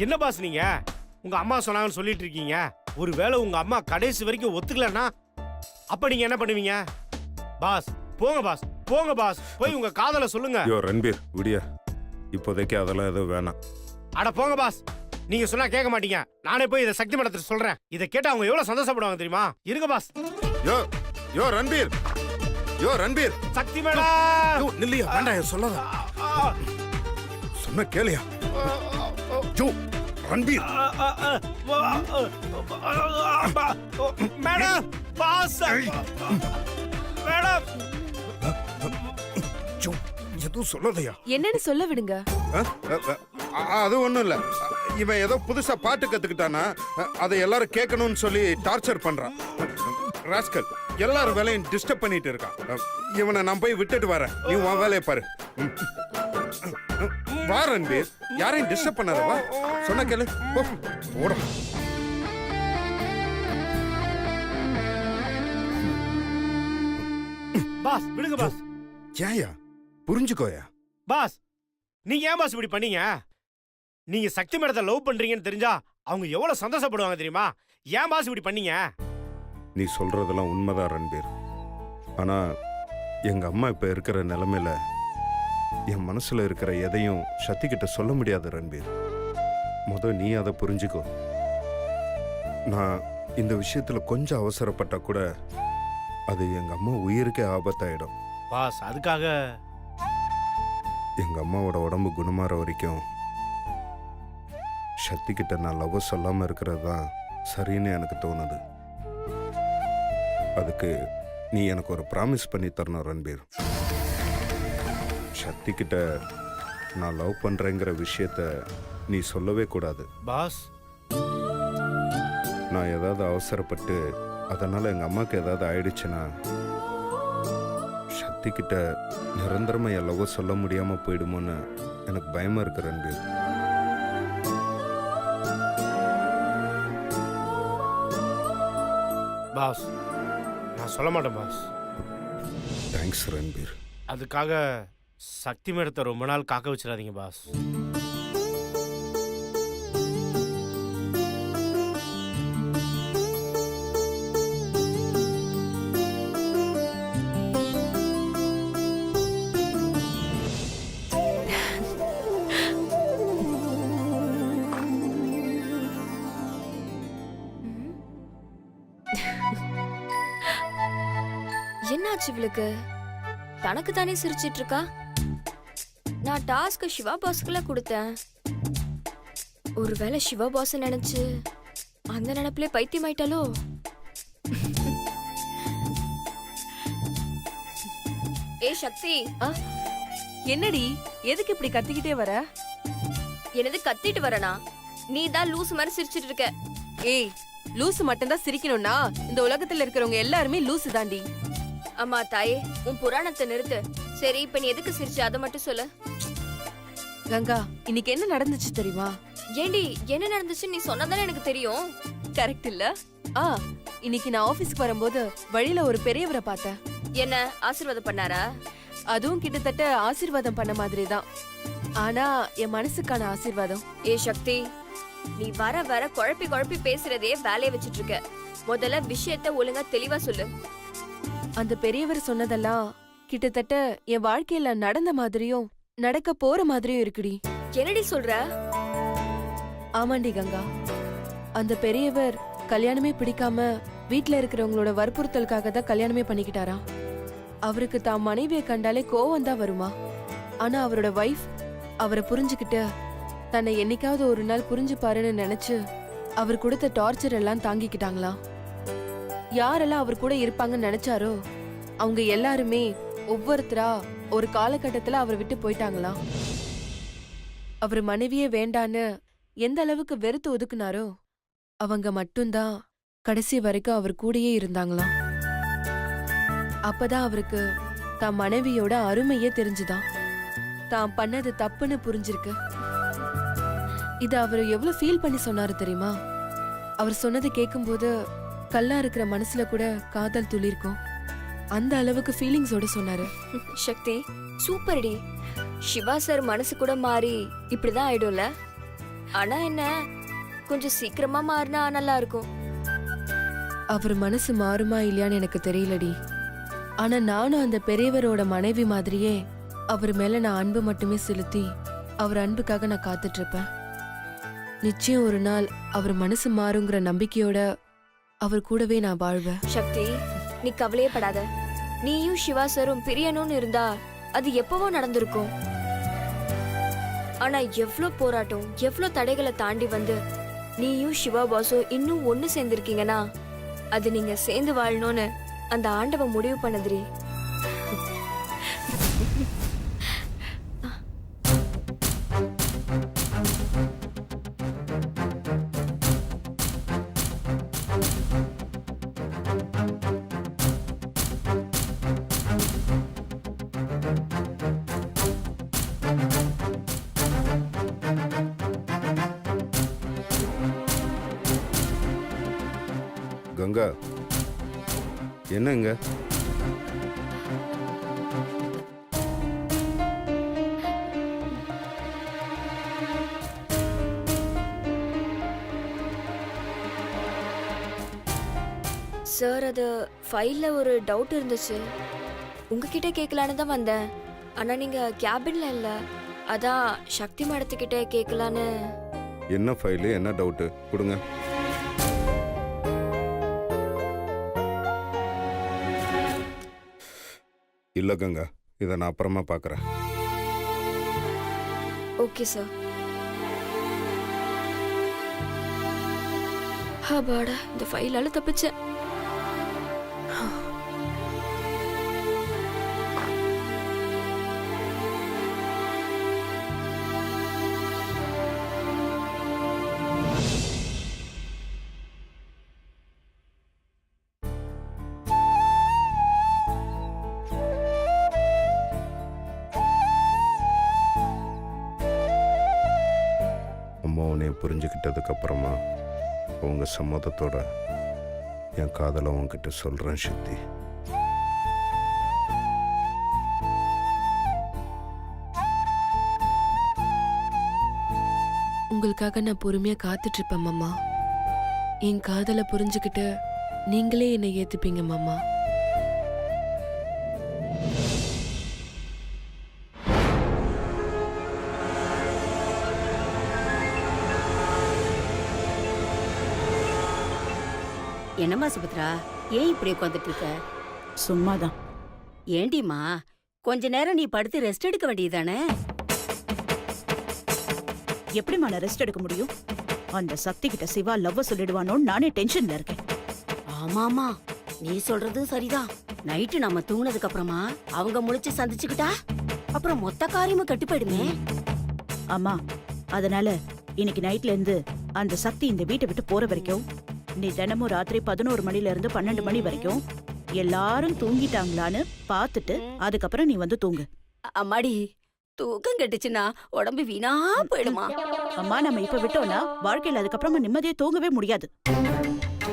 என்ன பாஸ் நீங்க உங்க அம்மா சொன்னாங்கன்னு சொல்லிட்டு இருக்கீங்க? ஒருவேளை உங்க அம்மா கடைசி வரைக்கும் ஒத்துக்கலன்னா அப்ப நீங்க என்ன பண்ணுவீங்க? பாஸ் போங்க பாஸ், போங்க பாஸ், போய் உங்க காதல சொல்லுங்க. யோ ரன்பீர் விடியா, இப்போதைக்கு அதெல்லாம் எதுவும் வேணாம். அட போங்க பாஸ், நீங்க சொன்னா கேட்க மாட்டீங்க. நானே போய் இதை சக்தி மடத்துக்கு சொல்றேன். இதை கேட்டா அவங்க எவ்வளவு சந்தோஷப்படுவாங்க தெரியுமா? இருங்க boss. Yo yo Ranbir, yo Ranbir. Shakti madam நில்லையா, வேண்டாம் சொல்லாத. சொன்ன கேளியா. Yo Ranbir. Madam boss madam. Yo எதுவும் சொல்லாதயா. என்னன்னு சொல்ல விடுங்க. அது ஒண்ணும் இல்ல. இவன் ஏதோ புதுசா பாட்டு கத்துக்கிட்டானா அதை எல்லாரும் கேட்கணும்னு சொல்லி டார்ச்சர் பண்றான். ராஸ்கல் எல்லாரும் வேலையும் டிஸ்டர்ப் பண்ணிட்டு இருக்கான். இவனை நான் போய் விட்டுட்டு வரேன், நீ உன் வேலையை பாரு. வா ரன்பீர், யாரையும் டிஸ்டர்ப் பண்ணாத. வா, சொன்ன கேளு. போட பாஸ் விடுங்க பாஸ். ஏயா புரிஞ்சுக்கோயா. பாஸ் நீங்க ஏன் பாஸ் இப்படி பண்ணீங்க? நீங்க சக்தி மேடத்தை லவ் பண்றீங்கன்னு தெரிஞ்சா அவங்க எவ்வளவு சந்தோஷப்படுவாங்க தெரியுமா? ஏன் பாஸ் இப்படி பண்ணீங்க? நீ சொல்றதெல்லாம் உண்மைதான் ரன்பீர். ஆனா எங்க அம்மா இப்ப இருக்கிற நிலைமையில என் மனசுல இருக்கிற எதையும் சக்தி கிட்ட சொல்ல முடியாது ரன்பீர். நீ அதை புரிஞ்சுக்கோ. நான் இந்த விஷயத்துல கொஞ்சம் அவசரப்பட்டா கூட அது எங்க அம்மா உயிருக்கே ஆபத்தாயிடும். பாஸ் அதுக்காக எங்க அம்மாவோட உடம்பு குணமாற வரைக்கும் சக்தி கிட்ட நான் லவ் சொல்லாம இருக்கிறது தான் சரின்னு எனக்கு தோணுது. அதுக்கு நீ எனக்கு ஒரு ப்ராமிஸ் பண்ணி தரணும் ரன்பீர். சக்தி கிட்ட நான் லவ் பண்றேங்கிற விஷயத்த நீ சொல்லவே கூடாது. பாஸ் நான் ஏதாவது அவசரப்பட்டு அதனால எங்க அம்மாக்கு ஏதாவது ஆயிடுச்சுன்னா சக்தி கிட்ட நிரந்தரமா என் லவ் சொல்ல முடியாம போயிடுமோன்னு எனக்கு பயமா இருக்கு ரன்பீர். பாஸ் நான் சொல்ல மாட்டேன் பாஸ். தேங்க்ஸ் ரன்பீர். அதுக்காக சக்தி மேடத்தை ரொம்ப நாள் காக்க வச்சிடாதீங்க பாஸ். என்னாச்சு இவளுக்கு? தனக்கு தானே சிரிச்சிட்டு இருக்கா. நான் டாஸ்க் சிவா பாஸ்க்குள்ள கொடுத்தேன். ஒருவேளை சிவா பாஸ் நினைச்சு அந்த நினைப்புல பைத்தியம் ஆயிட்டாலோ? ஏ சக்தி, என்னடி எதுக்கு இப்படி கத்திக்கிட்டே வர? என்னது கத்திட்டு வரனா? நீ தான் லூஸ் மாதிரி சிரிச்சிட்டு இருக்க. ஏய், லூசு மட்டும்தான் சிரிக்கணும்னா இந்த உலகத்துல இருக்கிறவங்க எல்லாருமே லூசு தாண்டி. அம்மா தாயே, உன் புராணத்தை நிறுத்து. சரி, இப்ப நீ எதுக்கு சிரிச்சு அதை மட்டும் சொல்லு. கங்கா, இன்னைக்கு என்ன நடந்துச்சு தெரியுமா? ஏண்டி என்ன நடந்துச்சு நீ சொன்னதானே எனக்கு தெரியும். கரெக்ட் இல்ல? இன்னைக்கு நான் ஆபீஸ்க்கு வரும்போது வழியில ஒரு பெரியவரை பார்த்தேன். என்ன ஆசீர்வாதம் பண்ணாரா? அதுவும் கிட்டத்தட்ட ஆசீர்வாதம் பண்ண மாதிரி தான். ஆனா என் மனசுக்கான ஆசீர்வாதம். ஏ சக்தி, நீ வர வர குழப்பி குழப்பி பேசுறதே வேலையை வச்சிட்டு இருக்க. முதல்ல விஷயத்த ஒழுங்கா தெளிவா சொல்லு. அந்த பெரியவர் சொன்னதெல்லாம் கிட்டத்தட்ட என் வாழ்க்கையில நடந்த மாதிரியும் நடக்க போற மாதிரியும் இருக்குடி. என்னடி சொல்ற? ஆமாண்டி கங்கா, அந்த பெரியவர் கல்யாணமே பிடிக்காம வீட்ல இருக்கிறவங்களோட வற்புறுத்தலுக்காக தான் கல்யாணமே பண்ணிக்கிட்டாரா. அவருக்கு தான் மனைவியை கண்டாலே கோவம் தான் வருமா. ஆனா அவரோட வைஃப் அவரை புரிஞ்சுக்கிட்டு தன்னை என்னைக்காவது ஒரு நாள் புரிஞ்சுப்பாருன்னு நினைச்சு அவர் கொடுத்த டார்ச்சர் எல்லாம் தாங்கிக்கிட்டாங்களாம். யாரெல்லாம் அவர் கூட இருப்பாங்கன்னு நினைச்சாரோ அவங்க எல்லாருமே ஒவ்வொருத்தரா ஒரு காலகட்டத்துல அவர் விட்டு போயிட்டாங்களாம். அவர் மனைவியே வேண்டான்னு எந்த அளவுக்கு வெறுத்து ஒதுக்குனாரோ அவங்க மட்டும்தான் கடைசி வரைக்கும் அவர் கூடயே இருந்தாங்களாம். அப்பதான் அவருக்கு தான் மனைவியோட அருமையே தெரிஞ்சுதான். தான் பண்ணது தப்புன்னு புரிஞ்சிருக்கு. இது அவர் எவ்வளவு ஃபீல் பண்ணி சொன்னாரு தெரியுமா? அவர் சொன்னதை கேட்கும்போது கல்லா இருக்கிற மனசுல கூட காதல் துளிர்க்கும். அந்த அளவுக்கு ஃபீலிங்ஸோட சொன்னாரு. சக்தி சூப்பர்டி. சிவா சார் மனசு கூட மாறி இப்படிதான் ஆயிடும்ல. ஆனா என்ன, கொஞ்சம் சீக்கிரமா மாறினா நல்லா இருக்கும். அவர் மனசு மாறுமா இல்லையான்னு எனக்கு தெரியலடி. ஆனா நானும் அந்த பெரியவரோட மனைவி மாதிரியே அவர் மேல நான் அன்பு மட்டுமே செலுத்தி அவர் அன்புக்காக நான் காத்துட்டு இருப்பேன். நிச்சயம் ஒரு நாள் அவர் மனசு மாறுங்கிற நம்பிக்கையோட அவர் கூடவே நான் வாழ்வேன். சக்தி, நீ கவலையே படாத. நீயும் சிவா சாரும் பிரியணும்னு இருந்தா அது எப்பவோ நடந்திருக்கும். ஆனா எவ்ளோ போராட்டம், எவ்ளோ தடைகளை தாண்டி வந்து நீயும் சிவா பாசும் இன்னும் ஒண்ணு சேர்ந்திருக்கீங்கன்னா அது நீங்க சேர்ந்து வாழணும்னு அந்த ஆண்டவன் முடிவு பண்ணதுரி. கங்கா, என்னங்க? சார், அது ஃபைல்ல ஒரு டவுட் இருந்துச்சு. உங்ககிட்ட கேட்கலான்னு தான் வந்தேன். ஆனா நீங்க கேபின்ல இல்ல, அதான் சக்தி மேடத்துக்கிட்ட கேட்கலான்னு. என்ன ஃபைலு, என்ன டவுட்டு? கொடுங்க. இல்லை கங்கா, இதை நான் அப்புறமா பார்க்குறேன். Okay sir. அப்பாடா, இந்த ஃபைலால தப்பிச்சேன். அம்மா உன்னை புரிஞ்சுக்கிட்டதுக்கு அப்புறமா உங்க சம்மதத்தோட என் காதலை உன்கிட்ட சொல்றேன் சக்தி. உங்களுக்காக நான் பொறுமையா காத்துட்டு இருப்பேன் மாமா. என் காதலை புரிஞ்சுக்கிட்டு நீங்களே என்னை ஏத்துப்பீங்க மாமா. என்னம்மா சுபத்ரா, ஏன் இப்படி உட்காந்துட்டு இருக்க? சும்மாதான். ஏண்டிம்மா, கொஞ்ச நேரம் நீ படுத்து ரெஸ்ட் எடுக்க வேண்டியதானே? எப்படிம்மா நான் ரெஸ்ட் எடுக்க முடியும்? அந்த சக்தி கிட்ட சிவா லவ்வ சொல்லிடுவானோன்னு நானே டென்ஷன்ல இருக்கேன். ஆமாமா, நீ சொல்றது சரிதான். நைட்டு நம்ம தூங்குனதுக்கு அப்புறமா அவங்க முழிச்சு சந்திச்சுக்கிட்டா அப்புறம் மொத்த காரியமும் கெட்டு போயிடுமே. அம்மா, அதனால இன்னைக்கு நைட்ல இருந்து அந்த சக்தி இந்த வீட்டை விட்டு போற வரைக்கும் நீ தினமும் ராத்திரி 11 மணில இருந்து 12 மணி வரைக்கும் எல்லாரும் தூங்கிட்டாங்களான்னு பாத்துட்டு அதுக்கப்புறம் நீ வந்து தூங்கு. அம்மாடி, தூக்கம் கெட்டுச்சுன்னா உடம்பு வீணா போயிடுமா. அம்மா, நம்ம இப்ப விட்டோம்னா வாழ்க்கையில அதுக்கப்புறமா நிம்மதியா தூங்கவே முடியாது.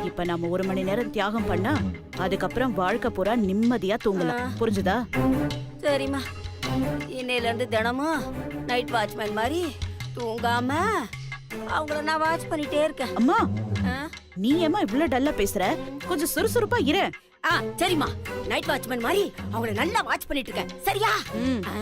இப்ப நம்ம 1 மணி நேரம் தியாகம் பண்ணா அதுக்கப்புறம் வாழ்க்கை பூரா நிம்மதியா தூங்கலாம். புரிஞ்சுதா? சரிம்மா, இன்னையில இருந்து தினமும் நைட் வாட்ச்மேன் மாதிரி தூங்காம அவங்கள நான் வாட்ச் பண்ணிட்டே இருக்கேன். அம்மா, ஆ? நீ ஏம்மா இவ்ளோ டல்லா பேசுற? கொஞ்சம் சுறுசுறுப்பா இரு. சரிம்மா, நைட் வாட்ச்மேன் மாதிரி அவங்கள நல்லா வாட்ச் பண்ணிட்டு இருக்கேன். சரியா? ஆ.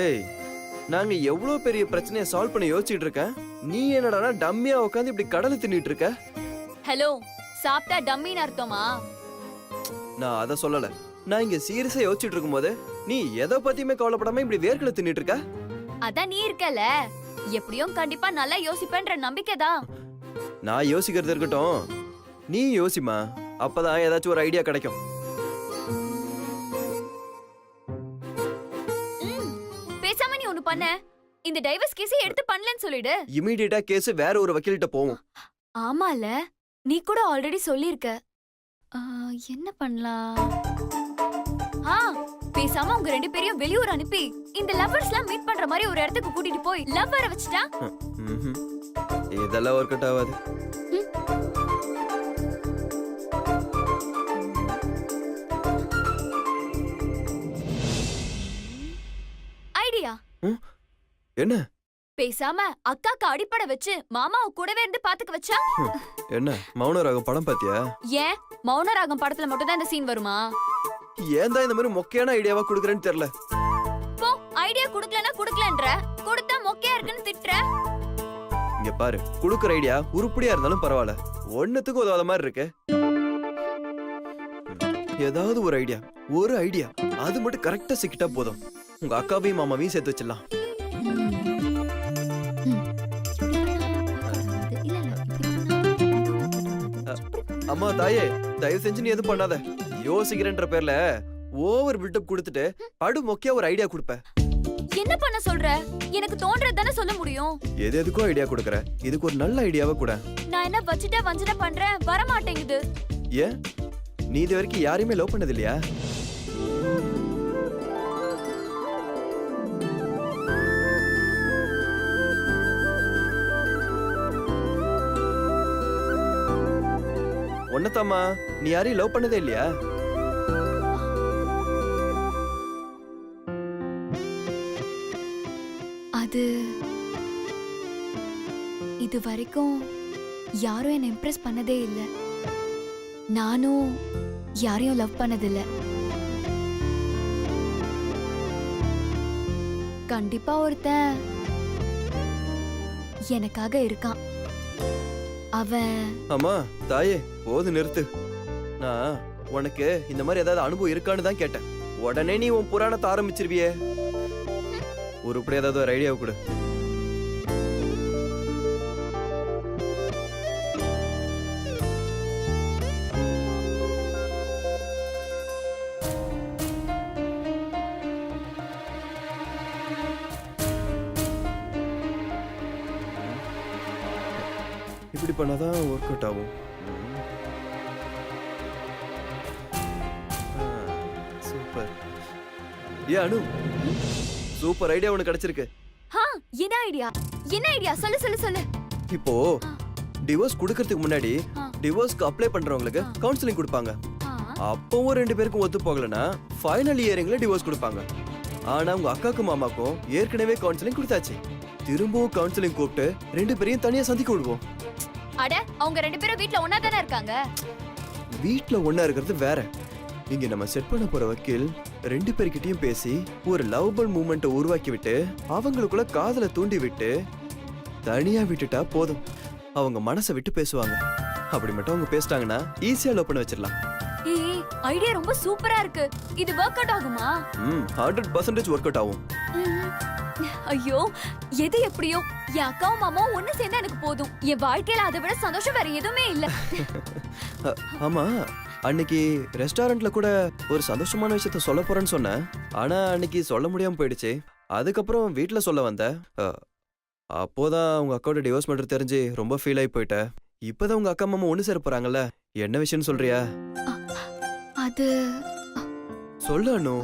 ஏய், நாங்க எவ்வளவு பெரிய பிரச்சனையை சால்வ் பண்ண யோசிச்சுட்டு இருக்கேன். நீ என்னடானா டம்மியா உட்காந்து இப்படி கடலை தின்னுட்டு இருக்க? ஹலோ, சாப்பிட்டா டம்மின்னு அர்த்தமா? நான் அத சொல்லல. நான் இங்க சீரியஸா யோசிச்சுட்டு இருக்கும்போது நீ எதை பத்தியுமே கவலைப்படாம இப்படி வேர்க்கல தின்னுட்டு இருக்க. அதான் நீ இருக்கல, எப்படியும் கண்டிப்பா நல்லா யோசிப்பேன்ற நம்பிக்கைதான். நான் யோசிக்கிறது இருக்கட்டும், நீ யோசிமா. அப்பதான் ஏதாச்சும் ஒரு ஐடியா கிடைக்கும். பேசாம நீ ஒண்ணு பண்ண, இந்த டைவர்ஸ் கேஸை எடுத்து பண்ணலன்னு சொல்லிடு. இமிடியேட்டா கேஸ் வேற ஒரு வக்கீல்கிட்ட போவோம். ஆமால, நீ கூட ஆல்ரெடி சொல்லிருக்க. என்ன பண்ணலாம்? பேசாம உங்க 2 பேரையும் வெளியூர் அனுப்பி இந்த லவ்வர்ஸ்லாம் மீட் பண்ற மாதிரி ஒரு இடத்துக்கு கூட்டிட்டு போய் லவ் வர வச்சுட்டா. இதெல்லாம் ஒர்க் அவுட் ஆகாது. ஐடியா. என்ன பேசாம அக்காக்கு அடிப்படை வச்சு மாமாவை கூடவே இருந்து பாத்துக்க வச்சா. என்ன மௌன ராகம் படம் பாத்தியா? ஏன் மௌன ராகம் படத்துல மட்டும் தான் இந்த சீன் வருமா? ஏன் தான் இந்த மாதிரி மொக்கையான ஐடியாவா குடுக்குறேன்னு தெரியல. போ, ஐடியா குடுக்கலனா குடுக்கலன்ற, கொடுத்தா மொக்கையா இருக்குன்னு திட்ற. இங்க பாரு, குடுக்குற ஐடியா உருப்படியா இருந்தாலும் பரவாயில்ல, ஒண்ணுத்துக்கு உதவாத மாதிரி இருக்கு. ஏதாவது ஒரு ஐடியா அது மட்டும் கரெக்டா சிக்கிட்டா போதும். உங்க அக்காவையும் மாமாவையும் சேர்த்து வச்சிடலாம். அம்மா தாயே, தயவு செஞ்சு நீ எதுவும் பண்ணாத. யோசிக்கிறேன்ற பேர்ல ஓவர் பில்டப் கொடுத்துட்டு படு மொக்கையா ஒரு ஐடியா கொடுப்ப. என்ன பண்ண சொல்ற? எனக்கு தோன்றது தானே சொல்ல முடியும். எது எதுக்கோ ஐடியா கொடுக்கற, இதுக்கு ஒரு நல்ல ஐடியாவை கூட. நான் என்ன வச்சுட்டே வஞ்சனை பண்றேன், வர மாட்டேங்குது. ஏன் நீ இது வரைக்கும் யாரையுமே லவ் பண்ணது இல்லையா? ஒன்னதாமா, நீ யாரையும் லவ் பண்ணதே இல்லையா? அது இது வரைக்கும் யாரும் என்ன இம்ப்ரெஸ் பண்ணதே இல்ல. நானும் யாரையும் லவ் பண்ணதில்ல. கண்டிப்பா ஒருத்தன் எனக்காக இருக்கான். அவன் அம்மா தாயே, போது நிறுத்து. நான் உனக்கு இந்த மாதிரி ஏதாவது அனுபவம் இருக்கான்னு தான் கேட்டேன். உடனே நீ உன் புராணத்தை ஆரம்பிச்சிருவியே. உருப்படி ஏதாவது ஒரு ஐடியாவை கொடு. இப்படி பண்ணாதான் ஒர்க் அவுட் ஆகும். சூப்பர். ஏ அனு, சூப்பர் ஐடியா உனக்கு கிடைச்சிருக்கு. என்ன ஐடியா? என்ன ஐடியா? சொல்லு சொல்லு சொல்லு. இப்போ டிவோர்ஸ் கொடுக்கறதுக்கு முன்னாடி டிவோர்ஸ்க்கு அப்ளை பண்றவங்களுக்கு கவுன்சிலிங் கொடுப்பாங்க. அப்பவும் 2 பேருக்கும் ஒத்து போகலனா ஃபைனல் இயரிங்ல டிவோர்ஸ் கொடுப்பாங்க. ஆனா உங்க அக்காக்கும் மாமாக்கும் ஏற்கனவே கவுன்சிலிங் கொடுத்தாச்சு. திரும்பவும் கவுன்சிலிங் கூப்பிட்டு 2 பேரையும் தனியா சந்திக்க விடுவோம். அட, அவங்க 2 பேரும் வீட்ல ஒண்ணா தானே இருக்காங்க. வீட்ல ஒண்ணா இருக்கிறது வேற. இங்க நம்ம செட் பண்ண போற வக்கீல் 2 பேர்கிட்டயும் பேசி ஒரு லவ்வபிள் மூமெண்ட்டை உருவாக்கி விட்டு அவங்களுக்குள்ள காதலை தூண்டி விட்டு தனியா விட்டுட்டா போதும். அவங்க மனசை விட்டு பேசுவாங்க. அப்படி மட்டும் அவங்க பேசிட்டாங்கன்னா ஈஸியா லவ் பண்ண வச்சிடலாம். ஏய், ஐடியா ரொம்ப சூப்பரா இருக்கு. இது வொர்க் அவுட் ஆகுமா? 100% ஒர்க் அவுட் ஆகும். ஐயோ, எது எப்படியோ என் அக்காவும் மாமாவும் ஒண்ணு சேர்ந்தா எனக்கு போதும். என் வாழ்க்கையில அதை விட சந்தோஷம் வேற எதுவுமே இல்ல. ஆமா, அன்னைக்கு ரெஸ்டாரண்ட்ல கூட ஒரு சந்தோஷமான விஷயத்த சொல்ல போறேன்னு சொன்னேன். ஆனா அன்னைக்கு சொல்ல முடியாம போயிடுச்சு. அதுக்கப்புறம் வீட்டுல சொல்ல வந்தேன். அப்போதான் உங்க அக்காவோட டிவோர்ஸ் மேட்டர் தெரிஞ்சு ரொம்ப ஃபீல் ஆகி போயிட்டேன். இப்பதான் உங்க அக்கா மாமா ஒண்ணு சேர போறாங்கல்ல, என்ன விஷயம்னு சொல்றியா? அது சொல்லு அனு.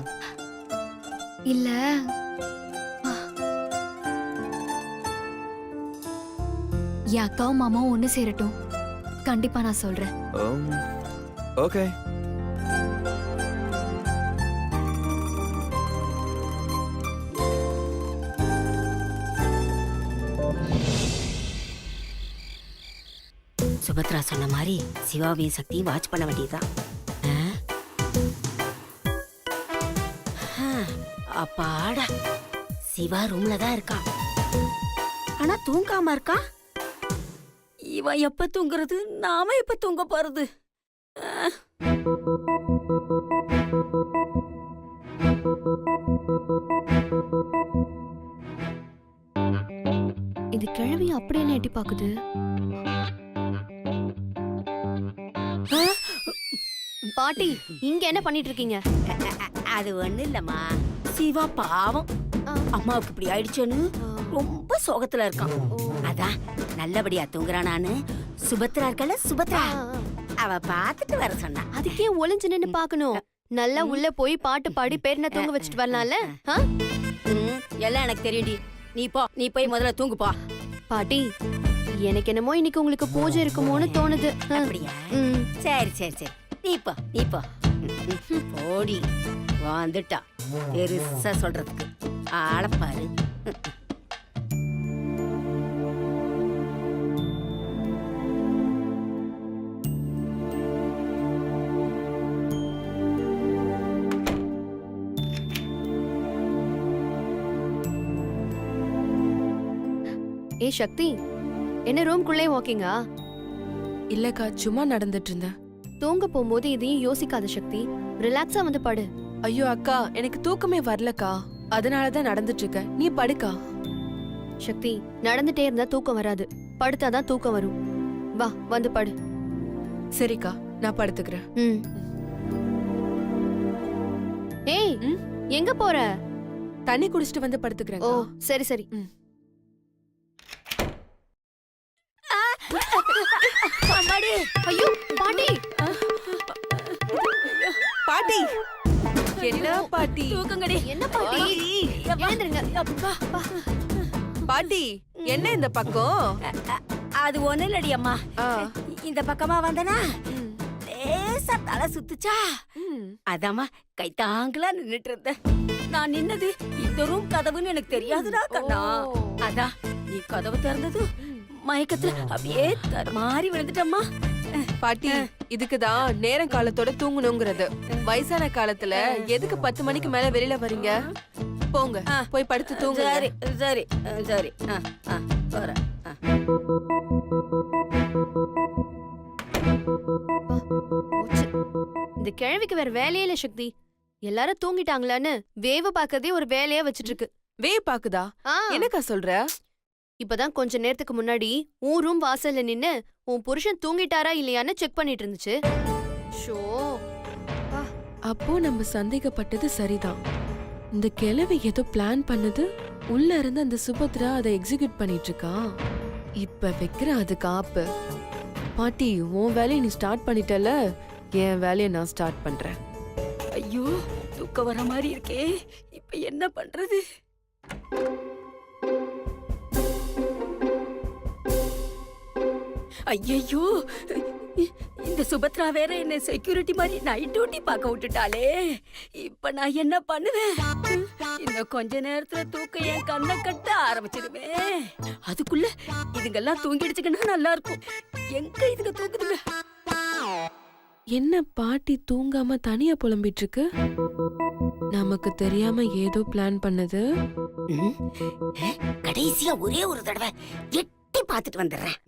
இல்ல, என் அக்காவும் மாமாவும் ஒண்ணு சேரட்டும். கண்டிப்பா நான் சொல்றேன். ஓகே. சுபத்ரா சொன்ன மாதிரி சிவாவையும் சக்தியும் வாட்ச் பண்ண வேண்டியதுதான். அப்பாடா, சிவா ரூம்ல தான் இருக்கான். ஆனா தூங்காம இருக்கான். இவன் எப்ப தூங்குறது, நாம எப்ப தூங்க போறது? இது கிழவி அப்படி என்ன எட்டி பாக்குது? பாட்டி, இங்க என்ன பண்ணிட்டு இருக்கீங்க? அது ஒண்ணு இல்லம்மா, சிவா பாவம் அம்மாவுக்கு இப்படி ஆயிடுச்சோன்னு ரொம்ப சோகத்துல இருக்கான். அதான் நல்லபடியா தூங்குறானான்னு சுபத்ரா இருக்கல சுபத்ரா அவ பாத்துட்டு வர சொன்னா. அதுக்கே ஒளிஞ்சு நின்னு பாக்கணும். நல்லா உள்ள போய் பாட்டு பாடி பேரனை தூங்க வச்சுட்டு வரலாம்ல. ஆ? எல்லாம் எனக்கு தெரியும்டி. நீ போய் முதல்ல தூங்கு போ. பாட்டி, எனக்கு என்னமோ இன்னைக்கு உங்களுக்கு பூஜை இருக்குமோன்னு தோணுது. அப்படியா? ம். சரி சரி சரி, நீ போ போடி. வந்துட்டா பெருசா சொல்றதுக்கு ஆளப்பாரு. ஏ சக்தி, என்ன ரூம்குள்ளே வாக்கிங்கா? இல்லக்கா, சும்மா நடந்துட்டு இருந்தேன். தூங்க போகும்போது இதையும் யோசிக்காத சக்தி. ரிலாக்ஸா வந்து படு. ஐயோ அக்கா, எனக்கு தூக்கமே வரலக்கா, அதனாலதான் நடந்துட்டு இருக்கேன். நீ படுக்கா. சக்தி, நடந்துட்டே இருந்தா தூக்கம் வராது, படுத்தாதான் தூக்கம் வரும். வா வந்து படு. சரிக்கா, நான் படுத்துக்கிறேன். ம். ஏய், எங்க போற? தண்ணி குடிச்சிட்டு வந்து படுத்துக்கிறேன். ஓ சரி சரி. அம்மாடி. ஐயோ பாட்டி, பாட்டி. என்ன பாட்டி? தூக்குங்கடி. என்ன பாட்டி? எழுந்திருங்க. பாட்டி, என்ன இந்த பக்கம்? அது ஒண்ணு இல்லடி அம்மா. ஆ. இந்த பக்கமா வந்தனா லேசா தலை சுத்துச்சா, அதாம்மா கை தாங்கலா நின்னுட்டு இருந்தேன். நான் நின்னது இந்த ரூம் கதவுன்னு எனக்கு தெரியாதுடா கண்ணா. அதான் நீ கதவு திறந்தது மயக்கத்துல அப்படியே தடுமாறி விழுந்துட்டம்மா. பாட்டி, இதுக்குதான் நேரம் காலத்தோட தூங்கணுங்கிறது. வயசான காலத்துல எதுக்கு 10 மணிக்கு மேல வெளியில வரீங்க? போங்க, போய் படுத்து தூங்க. சரி சரி சரி, போறேன். இந்த கிழவிக்கு வேற வேலையே இல்ல சக்தி. எல்லாரும் தூங்கிட்டாங்களான்னு வேவ பாக்கதே ஒரு வேலையா வச்சிட்டு இருக்கு. வேவ் பாக்குதா? ஆ. என்னக்கா சொல்ற? இப்பதான் கொஞ்ச நேரத்துக்கு முன்னாடி உன் ரூம் வாசல்ல நின்னு உன் புருஷன் தூங்கிட்டாரா இல்லையான்னு செக் பண்ணிட்டு இருந்துச்சு. ஷோ, அப்போ நம்ம சந்தேகப்பட்டது சரிதான். இந்த கிழவி ஏதோ பிளான் பண்ணது, உள்ள இருந்து அந்த சுபத்ரா அதை எக்ஸிக்யூட் பண்ணிட்டு இருக்கா. இப்ப வைக்கிற அது காப்பு. பாட்டி, உன் வேலையை நீ ஸ்டார்ட் பண்ணிட்டல, என் வேலையை நான் ஸ்டார்ட் பண்றேன். ஐயோ, தூக்கம் வர மாதிரி இருக்கே, இப்ப என்ன பண்றது? ஐயோ, இந்த சுபத்ரா வேற என்ன செக்யூரிட்டி மாதிரி நைட் டியூட்டி பார்க்க விட்டுட்டாளே. இப்ப நான் என்ன பண்ணுவேன்? இன்னும் கொஞ்ச நேரத்துல தூக்கம் என் கண்ணை கட்ட ஆரம்பிச்சிடுவேன். அதுக்குள்ள இதுங்கெல்லாம் தூங்கிடுச்சுங்கன்னா நல்லா இருக்கும். எங்க இதுங்க தூங்குதுங்க? என்ன பாட்டி தூங்காம தனியா புலம்பிட்டு இருக்கு? நமக்கு தெரியாம ஏதோ பிளான் பண்ணது. கடைசியா ஒரே ஒரு தடவை எட்டி பார்த்துட்டு வந்துடுறேன்.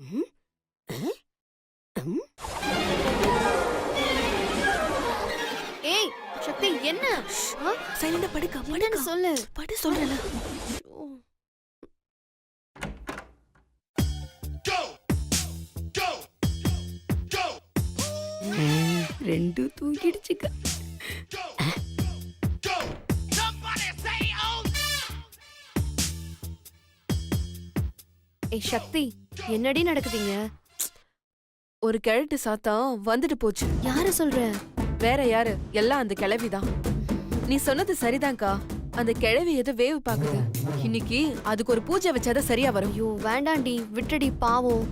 ஏய் சக்தி, என்ன? சைலண்டா படுக்க. என்னன்னு சொல்லு. படு சொல்றல. ரெண்டு தூங்கிடுச்சுக்க. ஏய் சக்தி, என்னடி நடக்குதுங்க? ஒரு கிழட்டு சாத்தம் வந்துட்டு போச்சு. யார சொல்ற? வேற யாரு? எல்லாம் அந்த கிழவிதான். நீ சொன்னது சரிதான்க்கா, அந்த கிழவி ஏதோ வேவு பாக்குது. இன்னைக்கு அதுக்கு ஒரு பூஜை வச்சாதான் சரியா வரும். ஐயோ வேண்டாண்டி, விட்டுடி, பாவம்.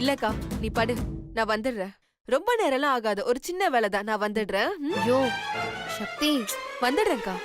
இல்லக்கா, நீ படு, நான் வந்துடுறேன். ரொம்ப நேரம்லாம் ஆகாது, ஒரு சின்ன வேலை தான், நான் வந்துடுறேன். ஐயோ சக்தி, வந்துடுறேன்க்கா.